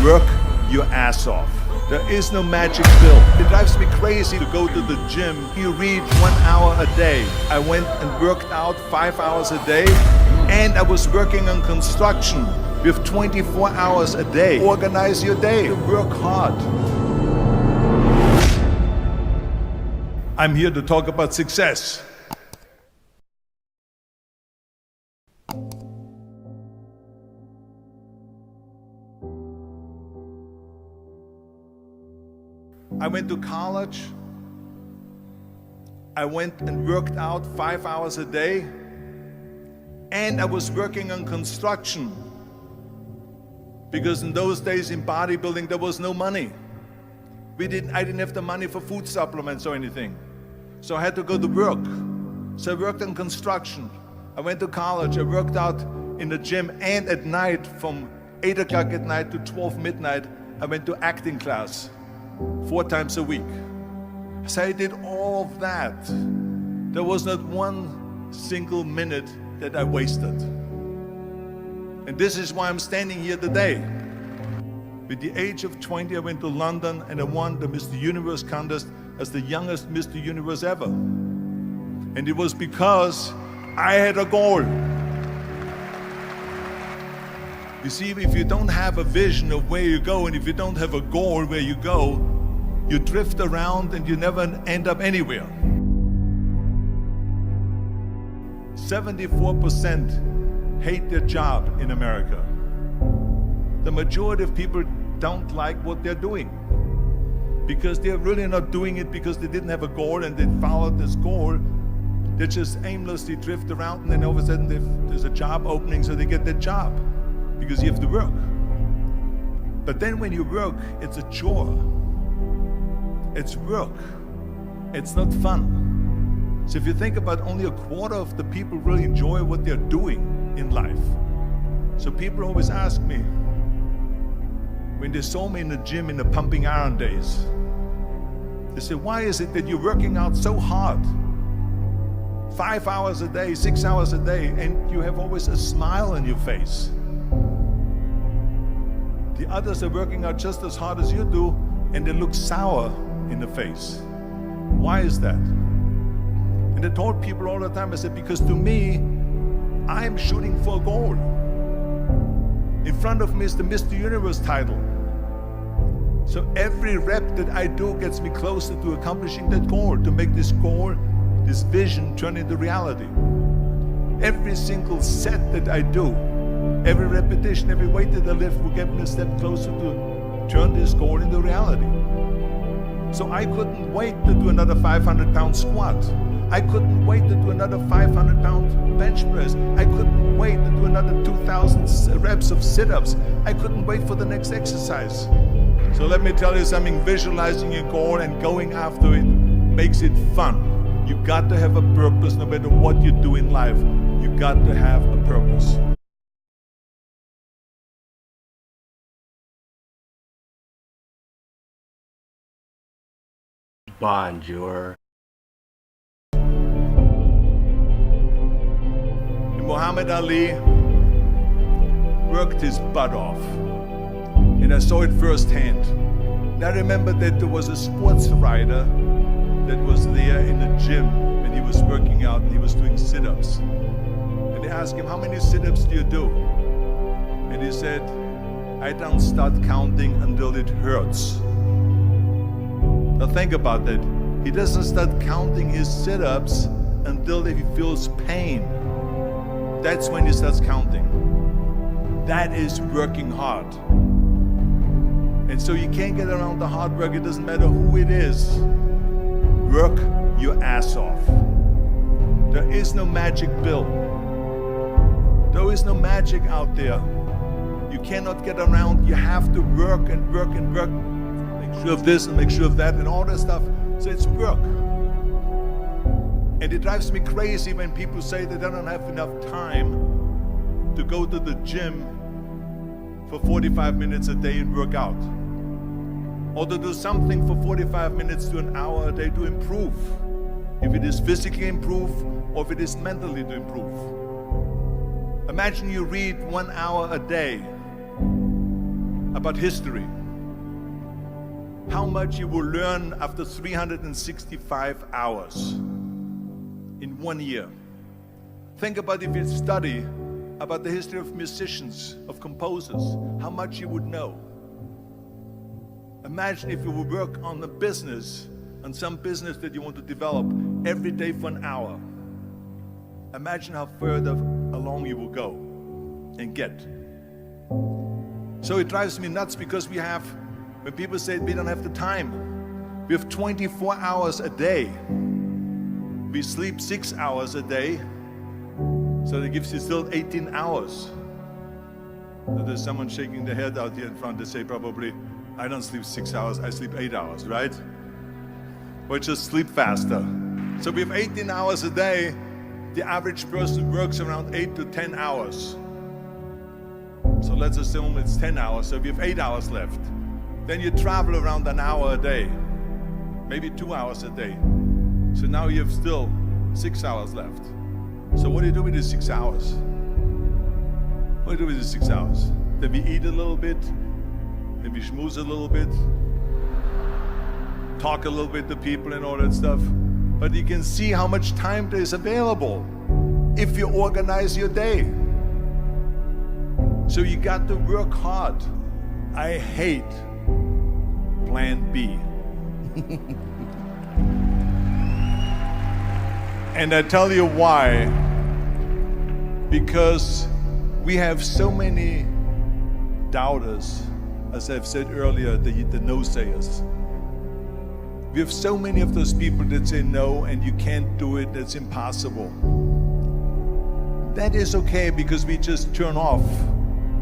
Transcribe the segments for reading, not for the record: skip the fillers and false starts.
Work your ass off. There is no magic pill. It drives me crazy to go to the gym. You read 1 hour a day. I went and worked out 5 hours a day, and I was working on construction with 24 hours a day. Organize your day. Work hard. I'm here to talk about success. I went to college. I went and worked out 5 hours a day, and I was working on construction because in those days in bodybuilding there was no money. I didn't have the money for food supplements or anything, so I had to go to work. So I worked on construction. I went to college. I worked out in the gym, and at night from 8 o'clock at night to 12 midnight I went to acting class 4 times a week. So I did all of that. There was not one single minute that I wasted. And this is why I'm standing here today. With the age of 20, I went to London and I won the Mr. Universe contest as the youngest Mr. Universe ever. And it was because I had a goal. You see, if you don't have a vision of where you go, and if you don't have a goal where you go, you drift around and you never end up anywhere. 74% hate their job in America. The majority of people don't like what they're doing because they're really not doing it because they didn't have a goal and they followed this goal. They just aimlessly drift around, and then all of a sudden there's a job opening, so they get that job because you have to work. But then when you work, it's a chore. It's work. It's not fun. So if you think about, only a quarter of the people really enjoy what they're doing in life. So people always ask me, when they saw me in the gym in the pumping iron days, they say, why is it that you're working out so hard? 5 hours a day, 6 hours a day, and you have always a smile on your face. The others are working out just as hard as you do, and they look sour in the face. Why is that? And I told people all the time, I said, because to me, I'm shooting for a goal. In front of me is the Mr. Universe title. So every rep that I do gets me closer to accomplishing that goal, to make this goal, this vision turn into reality. Every single set that I do, every repetition, every weight that I lift will get me a step closer to turn this goal into reality. So I couldn't wait to do another 500-pound squat. I couldn't wait to do another 500-pound bench press. I couldn't wait to do another 2,000 reps of sit-ups. I couldn't wait for the next exercise. So let me tell you something, visualizing your goal and going after it makes it fun. You got to have a purpose no matter what you do in life. You got to have a purpose. Bonjour. Muhammad Ali worked his butt off, and I saw it firsthand. And I remember that there was a sports writer that was there in the gym when he was working out and he was doing sit-ups. And they asked him, how many sit-ups do you do? And he said, I don't start counting until it hurts. Now think about that. He doesn't start counting his sit-ups until he feels pain. That's when he starts counting. That is working hard. And so you can't get around the hard work. It doesn't matter who it is. Work your ass off. There is no magic pill. There is no magic out there. You cannot get around. You have to work and work and work. Make sure of this and make sure of that and all that stuff. So it's work. And it drives me crazy when people say that they don't have enough time to go to the gym for 45 minutes a day and work out. Or to do something for 45 minutes to an hour a day to improve. If it is physically improve or if it is mentally to improve. Imagine you read 1 hour a day. about history. How much you will learn after 365 hours in 1 year. Think about if you study about the history of musicians, of composers, how much you would know. Imagine if you would work on a business, on some business that you want to develop every day for an hour. Imagine how further along you will go and get. So it drives me nuts because when people say we don't have the time, we have 24 hours a day. We sleep 6 hours a day, so that gives you still 18 hours. So there's someone shaking their head out here in front. They say probably, I don't sleep 6 hours, I sleep 8 hours, right? Or just sleep faster. So we have 18 hours a day. The average person works around 8 to 10 hours. So let's assume it's 10 hours, so we have 8 hours left. Then you travel around an hour a day, maybe 2 hours a day. So now you have still 6 hours left. So what do you do with these 6 hours? What do you do with these 6 hours? Then we eat a little bit, then we schmooze a little bit, talk a little bit to people and all that stuff. But you can see how much time there is available if you organize your day. So you got to work hard. I hate plan B. And I tell you why. Because we have so many doubters, as I've said earlier, the no-sayers. We have so many of those people that say no and you can't do it, it's impossible. That is okay because we just turn off,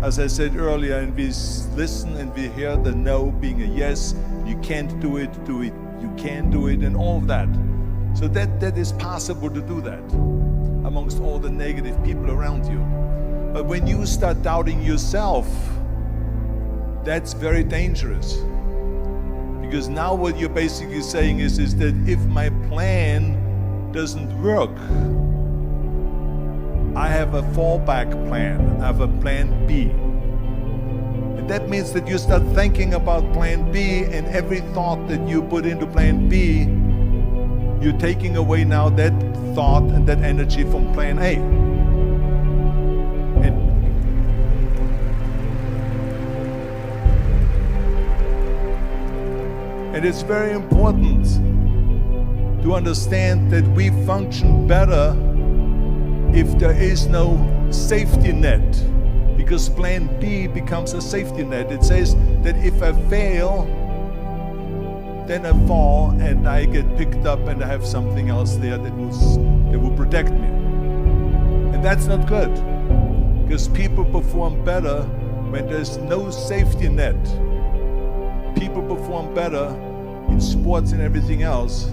as I said earlier, and we listen and we hear the no being a yes. You can't do it, you can do it, and all of that. So that is possible to do that amongst all the negative people around you. But when you start doubting yourself, that's very dangerous. Because now what you're basically saying is that if my plan doesn't work, I have a fallback plan, I have a plan B. And that means that you start thinking about plan B, and every thought that you put into plan B, you're taking away now that thought and that energy from plan A. And it's very important to understand that we function better if there is no safety net, because plan B becomes a safety net. It says that if I fail, then I fall and I get picked up and I have something else there that will protect me. And that's not good, because people perform better when there's no safety net. People perform better in sports and everything else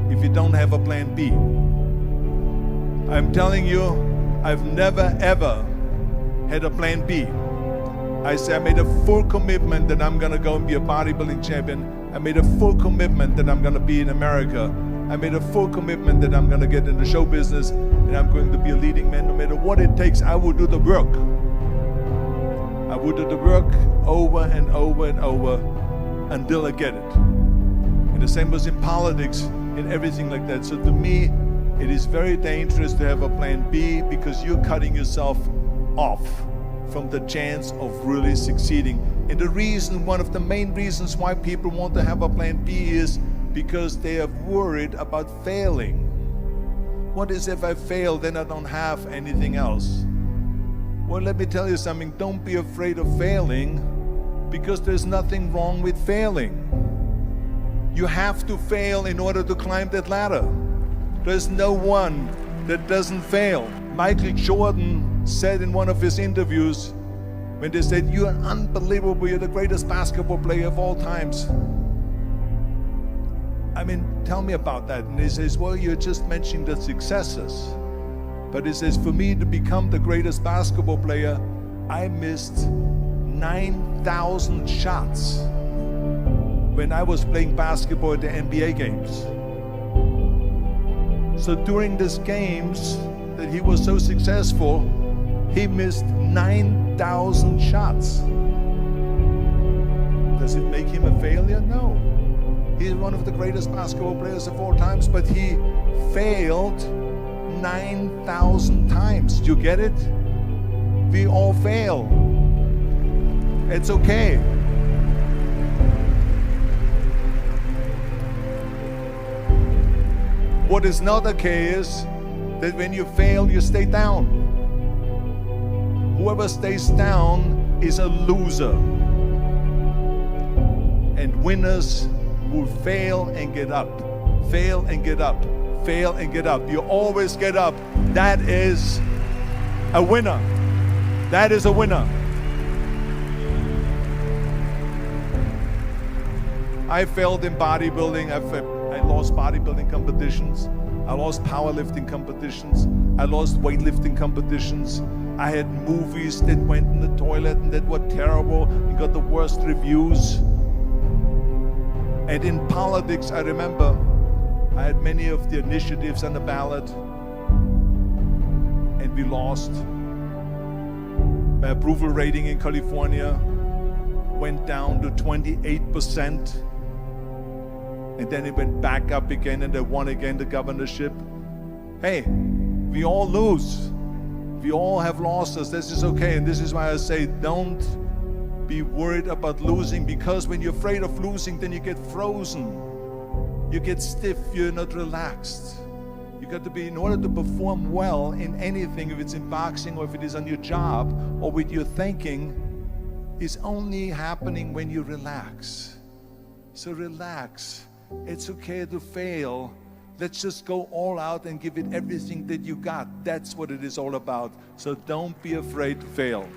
if you don't have a plan B. I'm telling you, I've never ever had a plan B. I made a full commitment that I'm gonna go and be a bodybuilding champion. I made a full commitment that I'm gonna be in America. I made a full commitment that I'm gonna get in the show business and I'm going to be a leading man. No matter what it takes, I will do the work. I will do the work over and over and over until I get it. And the same was in politics and everything like that. So to me, it is very dangerous to have a plan B, because you're cutting yourself off from the chance of really succeeding. And the reason, one of the main reasons why people want to have a plan B is because they are worried about failing. What is if I fail, then I don't have anything else? Well, let me tell you something. Don't be afraid of failing, because there's nothing wrong with failing. You have to fail in order to climb that ladder. There's no one that doesn't fail. Michael Jordan said in one of his interviews, when they said, "You're unbelievable, you're the greatest basketball player of all times." I mean, tell me about that. And he says, well, you're just mentioning the successes. But he says, for me to become the greatest basketball player, I missed 9,000 shots when I was playing basketball at the NBA games. So during these games that he was so successful, he missed 9,000 shots. Does it make him a failure? No. He's one of the greatest basketball players of all times, but he failed 9,000 times. Do you get it? We all fail. It's okay. What is not okay is that when you fail, you stay down. Whoever stays down is a loser. And winners will fail and get up, fail and get up, fail and get up. You always get up. That is a winner. That is a winner. I failed in bodybuilding. I lost bodybuilding competitions. I lost powerlifting competitions. I lost weightlifting competitions. I had movies that went in the toilet and that were terrible and got the worst reviews. And in politics, I remember I had many of the initiatives on the ballot, and we lost. My approval rating in California went down to 28%, and then it went back up again, and I won again the governorship. Hey, we all lose. We all have losses. This is okay, and this is why I say don't be worried about losing, because when you're afraid of losing, then you get frozen. You get stiff, you're not relaxed. You got to be, in order to perform well in anything, if it's in boxing or if it is on your job or with your thinking, is only happening when you relax. So relax. It's okay to fail. Let's just go all out and give it everything that you got. That's what it is all about. So don't be afraid to fail.